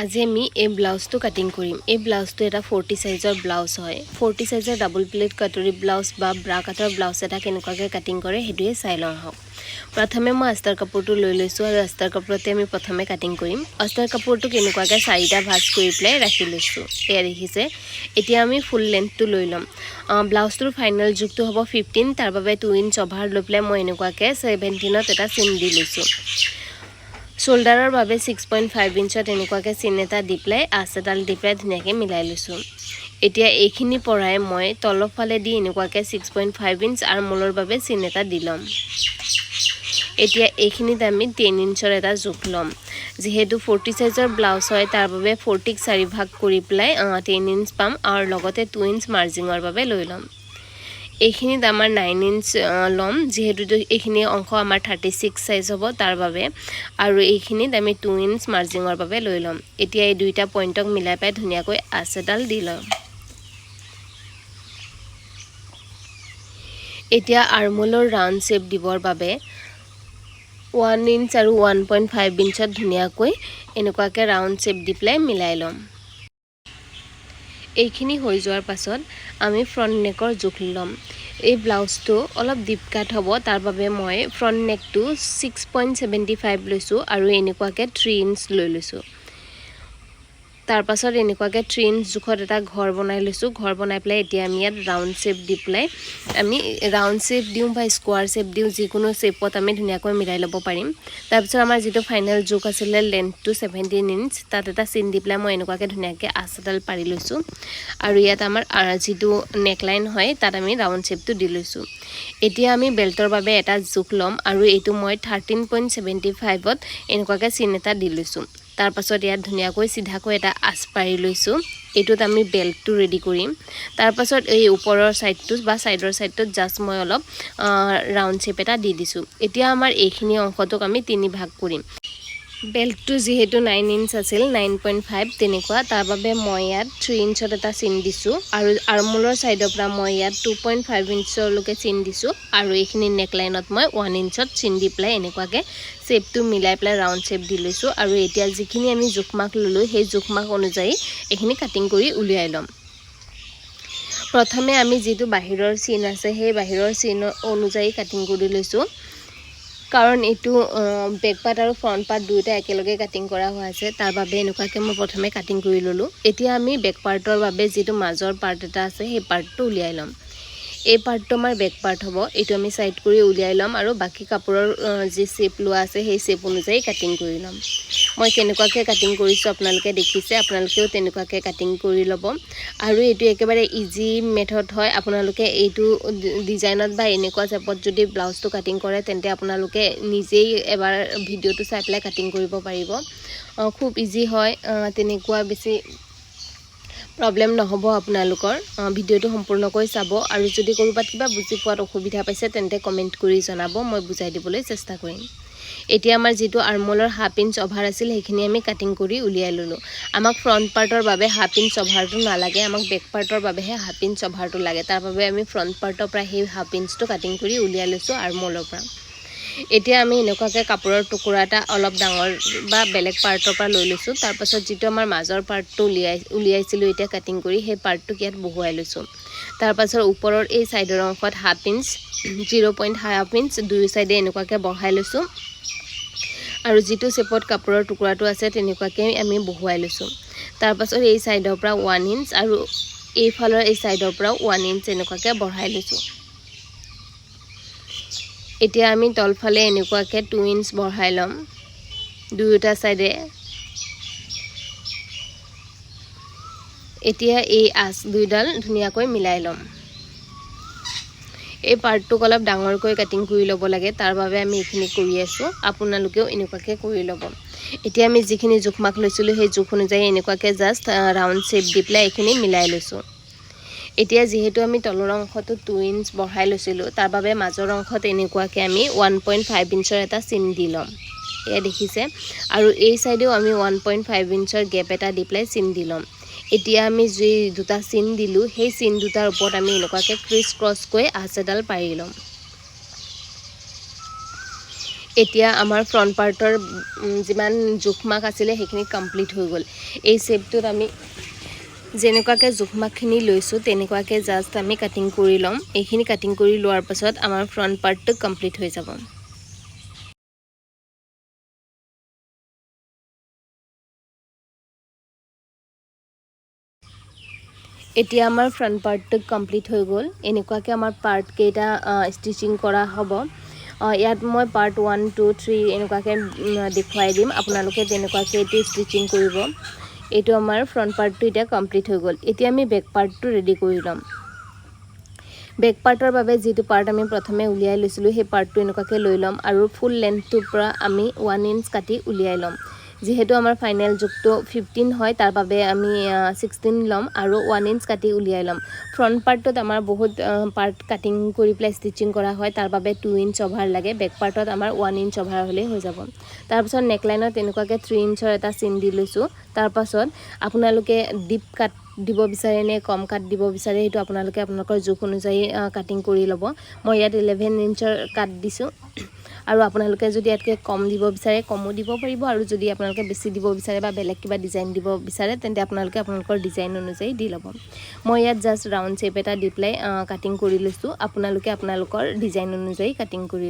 আজি আমি এই ব্লাউজটো কাটিং কৰিম। এই ব্লাউজটো এটা 40 সাইজৰ ব্লাউজ হয়। 40 সাইজৰ ডাবল প্লেট কাটৰি ব্লাউজ বা ব্ৰাকাটৰ ব্লাউজ এটা কেনেকুৱাকৈ কাটিং কৰে হেতুৱে চাই লওঁ হওক। প্ৰথমে মই আস্তাৰ কাপোৰটো লৈ লৈছো আৰু আস্তাৰ কাপোৰতে আমি প্ৰথমে কাটিং কৰিম। আস্তাৰ কাপোৰটো কেনেকুৱাকৈ চাৰিটা ভাঁজ কৰি পেলাই ৰাখি লৈছো। এয়া দেখিছে। এতিয়া আমি ফুল লেন্থটো লৈ লম। ব্লাউজটোৰ ফাইনেল জোখটো হ'ব 15, তাৰ বাবে 2 ইঞ্চ অভাৰ লৈ পেলাই মই এনেকুৱাকৈ 17ত এটা চিন দি লৈছো। শোল্ডাৰৰ বাবে 6.5 ইঞ্চত এনেকুৱাকৈ চিন এটা দি পেলাই আঁচডাল দি পেলাই ধুনীয়াকৈ মিলাই লৈছোঁ। এতিয়া এইখিনি পৰাই মই তলৰ ফালে দি এনেকুৱাকৈ 6.5 ইঞ্চ আৰু মূলৰ বাবে চিন এটা দি ল'ম। এতিয়া এইখিনিত আমি 10 ইঞ্চৰ এটা জোখ ল'ম। যিহেতু 40 সাইজৰ ব্লাউজ হয় তাৰ বাবে 40ক 4 ভাগ কৰি পেলাই 10 ইঞ্চ পাম আৰু লগতে 2 ইঞ্চ মাৰ্জিঙৰ বাবে লৈ ল'ম। এইখিনিত আমাৰ 9 ইঞ্চ লম, যিহেতু এইখিনি অংশ আমাৰ 36 সাইজ হ'ব তাৰ বাবে, আৰু এইখিনিত আমি 2 ইঞ্চ মাৰ্জিঙৰ বাবে লৈ ল'ম। এতিয়া এই দুইটা পইণ্টক মিলাই পাই ধুনীয়াকৈ আঁচডাল দি ল'ম। এতিয়া আৰ্মহোলৰ ৰাউণ্ড শ্বেপ দিবৰ বাবে 1 ইঞ্চ আৰু 1.5 ইঞ্চত ধুনীয়াকৈ এনেকুৱাকৈ ৰাউণ্ড শ্বেপ দি পেলাই মিলাই ল'ম। এইখিনি হৈ যোৱাৰ পাছত আমি ফ্ৰণ্ট নেকৰ জোখ ল'ম। এই ব্লাউজটো অলপ ডিপ কাট হ'ব, তাৰ বাবে মই ফ্ৰণ্ট নেকটো 6.75 লৈছোঁ আৰু এনেকুৱাকৈ 3 ইঞ্চ লৈ লৈছোঁ। তাৰ পাছত এনেকুৱাকৈ 3 ইঞ্চ জোখত এটা ঘৰ বনাই লৈছোঁ। ঘৰ বনাই পেলাই এতিয়া আমি ইয়াত ৰাউণ্ড শ্বেপ দি পেলাই আমি ৰাউণ্ড শ্বেপ দিওঁ বা স্কোৱাৰ শ্বেপ দিওঁ, যিকোনো শ্বেপত আমি ধুনীয়াকৈ মিলাই ল'ব পাৰিম। তাৰপিছত আমাৰ যিটো ফাইনেল জোখ আছিলে লেন্থটো 17 ইঞ্চ, তাত এটা চিন দি পেলাই মই এনেকুৱাকৈ ধুনীয়াকৈ আঁচডাল পাৰি লৈছোঁ। আৰু ইয়াত আমাৰ যিটো নেকলাইন হয় তাত আমি ৰাউণ্ড শ্বেপটো দি লৈছোঁ। এতিয়া আমি বেল্টৰ বাবে এটা জোখ ল'ম আৰু এইটো মই 13.75ত এনেকুৱাকৈ চিন এটা দি লৈছোঁ। তাৰ পাছত ইয়াত ধুনীয়াকৈ চিধাকৈ এটা আঁচ পাৰি লৈছোঁ। এইটোত আমি বেল্টটো ৰেডি কৰিম। তাৰ পাছত এই ওপৰৰ ছাইডটো বা ছাইডৰ ছাইডটোত জাষ্ট মই অলপ ৰাউণ্ড শ্বেপ এটা দি দিছোঁ। এতিয়া আমাৰ এইখিনি অংশটোক আমি 3 ভাগ কৰিম। বেল্টটো যিহেতু 9 ইঞ্চ আছিল, 9.5 তেনেকুৱা, তাৰ বাবে মই ইয়াত 3 ইঞ্চত এটা চিন দিছোঁ আৰু আৰ্মহোলৰ ছাইডৰ পৰা মই ইয়াত 2.5 ইঞ্চলৈকে চিন দিছোঁ আৰু এইখিনি নেকলাইনত মই 1 ইঞ্চত চিন দি পেলাই এনেকুৱাকৈ শ্বেপটো মিলাই পেলাই ৰাউণ্ড শ্বেপ দি লৈছোঁ। আৰু এতিয়া যিখিনি আমি জোখমাখ ল'লোঁ সেই জোখমাখ অনুযায়ী এইখিনি কাটিং কৰি উলিয়াই ল'ম। প্ৰথমে আমি যিটো বাহিৰৰ চিন আছে সেই বাহিৰৰ চিন অনুযায়ী কাটিং কৰি লৈছোঁ, কাৰণ এইটো বেক পাৰ্ট আৰু ফ্ৰণ্ট পাৰ্ট দুয়োটা একেলগে কাটিং কৰা হোৱা আছে, তাৰ বাবে এনেকুৱাকৈ মই প্ৰথমে কাটিং কৰি ল'লোঁ। এতিয়া আমি বেক পাৰ্টৰ বাবে যিটো মাজৰ পাৰ্ট এটা আছে সেই পাৰ্টটো উলিয়াই ল'ম। এই পাৰ্টটো আমাৰ বেক পাৰ্ট হ'ব। এইটো আমি সাইড কৰি উলিয়াই ল'ম আৰু বাকী কাপোৰৰ যি শ্বেপ লোৱা আছে সেই শ্বেপ অনুযায়ী কাটিং কৰি ল'ম। মই কেনেকুৱাকৈ কাটিং কৰিছোঁ আপোনালোকে দেখিছে, আপোনালোকেও তেনেকুৱাকৈ কাটিং কৰি ল'ব। আৰু এইটো একেবাৰে ইজি মেথড হয়। আপোনালোকে এইটো ডিজাইনত বা এনেকুৱা শ্বেপত যদি ব্লাউজটো কাটিং কৰে তেন্তে আপোনালোকে নিজেই এবাৰ ভিডিঅ'টো চাই পেলাই কাটিং কৰিব পাৰিব। খুব ইজি হয়, তেনেকুৱা বেছি প্ৰব্লেম নহ'ব আপোনালোকৰ। ভিডিঅ'টো সম্পূৰ্ণকৈ চাব আৰু যদি ক'ৰবাত কিবা বুজি পোৱাত অসুবিধা পাইছে তেন্তে কমেণ্ট কৰি জনাব, মই বুজাই দিবলৈ চেষ্টা কৰিম। এতিয়া আমাৰ যিটো আৰ্মহোলৰ 1/2 ইঞ্চ অভাৰ আছিল সেইখিনি আমি কাটিং কৰি উলিয়াই ল'লোঁ। আমাক ফ্ৰণ্ট পাৰ্টৰ বাবে 1/2 ইঞ্চ অভাৰটো নালাগে, আমাক বেক পাৰ্টৰ বাবেহে 1/2 ইঞ্চ অভাৰটো লাগে। তাৰ বাবে আমি ফ্ৰণ্ট পাৰ্টৰ পৰা সেই 1/2 ইঞ্চটো কাটিং কৰি উলিয়াই লৈছোঁ আৰ্মহোলৰ পৰা। এতিয়া আমি এনেকুৱাকৈ কাপোৰৰ টুকুৰা এটা অলপ ডাঙৰ বা বেলেগ পাৰ্টৰ পৰা লৈ লৈছোঁ। তাৰ পাছত যিটো আমাৰ মাজৰ পাৰ্টটো উলিয়াইছিলোঁ এতিয়া কাটিং কৰি, সেই পাৰ্টটোক ইয়াত বহুৱাই লৈছোঁ। তাৰ পাছত ওপৰৰ এই ছাইডৰ অংশত 1/2 ইঞ্চ 0.5 ইঞ্চ দুয়ো ছাইডে এনেকুৱাকৈ বঢ়াই লৈছোঁ আৰু যিটো শ্বেপত কাপোৰৰ টুকুৰাটো আছে তেনেকুৱাকৈ আমি বহুৱাই লৈছোঁ। তাৰ পাছত এই ছাইডৰ পৰা 1 ইঞ্চ আৰু এইফালৰ এই ছাইডৰ পৰাও 1 ইঞ্চ এনেকুৱাকৈ বঢ়াই লৈছোঁ। এতিয়া আমি তলফালে এনেকুৱাকৈ 2 ইঞ্চ বঢ়াই ল'ম দুয়োটা ছাইডে। এতিয়া এই আঁচ দুইডাল ধুনীয়াকৈ মিলাই ল'ম। এই পাৰ্টটোক অলপ ডাঙৰকৈ কাটিং কৰি ল'ব লাগে, তাৰ বাবে আমি এইখিনি কৰি আছোঁ। আপোনালোকেও এনেকুৱাকৈ কৰি ল'ব। এতিয়া আমি যিখিনি জোখমাখ লৈছিলোঁ সেই জোখ অনুযায়ী এনেকুৱাকৈ জাষ্ট ৰাউণ্ড শ্বেপ দি পেলাই এইখিনি মিলাই লৈছোঁ। এতিয়া যিহেতু আমি তলৰ অংশটো 2 ইঞ্চ বঢ়াই লৈছিলোঁ, তাৰ বাবে মাজৰ অংশত এনেকুৱাকৈ আমি 1.5 ইঞ্চৰ এটা চিন দি ল'ম। এয়া দেখিছে। আৰু এই ছাইডেও আমি 1.5 ইঞ্চৰ গেপ এটা দি পেলাই চিন দি ল'ম। এতিয়া আমি যি দুটা চিন দিলোঁ সেই চিন দুটাৰ ওপৰত আমি এনেকুৱাকৈ ক্ৰিছ ক্ৰছকৈ আঁচ এডাল পাৰি ল'ম। এতিয়া আমাৰ ফ্ৰণ্ট পাৰ্টৰ যিমান জোখমাক আছিলে সেইখিনি কমপ্লিট হৈ গ'ল এই শেপটোত আমি যেনেকুৱাকৈ জোখমাকখিনি লৈছোঁ তেনেকুৱাকৈ জাষ্ট আমি কাটিং কৰি ল'ম এইখিনি কাটিং কৰি লোৱাৰ পাছত আমাৰ ফ্ৰণ্ট পাৰ্টটো কমপ্লিট হৈ যাব এতিয়া আমাৰ ফ্ৰণ্ট পাৰ্টটো কমপ্লিট হৈ গ'ল এনেকুৱাকৈ আমাৰ পাৰ্টকেইটা ষ্টিচিং কৰা হ'ব ইয়াত মই পাৰ্ট 1 2 3 এনেকুৱাকৈ দেখুৱাই দিম আপোনালোকে তেনেকুৱাকৈ এইটো ষ্টিচিং কৰিব এইটো আমাৰ ফ্ৰণ্ট পাৰ্টটো এতিয়া কমপ্লিট হৈ গ'ল এতিয়া আমি বেক পাৰ্টটো ৰেডি কৰি ল'ম বেক পাৰ্টৰ বাবে যিটো পাৰ্ট আমি প্ৰথমে উলিয়াই লৈছিলোঁ সেই পাৰ্টটো এনেকুৱাকৈ লৈ ল'ম আৰু ফুল লেন্থটোৰ পৰা আমি 1 ইঞ্চ কাটি উলিয়াই ল'ম যেহেতু আমাৰ ফাইনেল জোখটো 15 হয় তাৰ বাবে আমি 16 ল'ম আৰু 1 ইঞ্চ কাটি উলিয়াই ল'ম ফ্ৰণ্ট পাৰ্টত আমাৰ বহুত পাৰ্ট কাটিং কৰি পেলাই ষ্টিচিং কৰা হয় তাৰ বাবে 2 ইঞ্চ অভাৰ লাগে বেক পাৰ্টত আমাৰ 1 ইঞ্চ অভাৰ হ'লেই হৈ যাব তাৰপিছত নেকলাইনত তেনেকুৱাকৈ 3 ইঞ্চৰ এটা চিন দি লৈছোঁ তাৰপাছত আপোনালোকে ডিপ কাট দিব বিচাৰে নে কম কাট দিব বিচাৰে সেইটো আপোনালোকে আপোনালোকৰ জোখ অনুযায়ী কাটিং কৰি ল'ব মই ইয়াত 11 ইঞ্চৰ কাট দিছোঁ আৰু আপোনালোকে যদি ইয়াতকৈ কম দিব বিচাৰে কমো দিব পাৰিব আৰু যদি আপোনালোকে বেছি দিব বিচাৰে বা বেলেগ কিবা ডিজাইন দিব বিচাৰে তেন্তে আপোনালোকে আপোনালোকৰ ডিজাইন অনুযায়ী দি ল'ব মই ইয়াত জাষ্ট ৰাউণ্ড শেপ এটা দি পেলাই কাটিং কৰি লৈছোঁ আপোনালোকে আপোনালোকৰ ডিজাইন অনুযায়ী কাটিং কৰি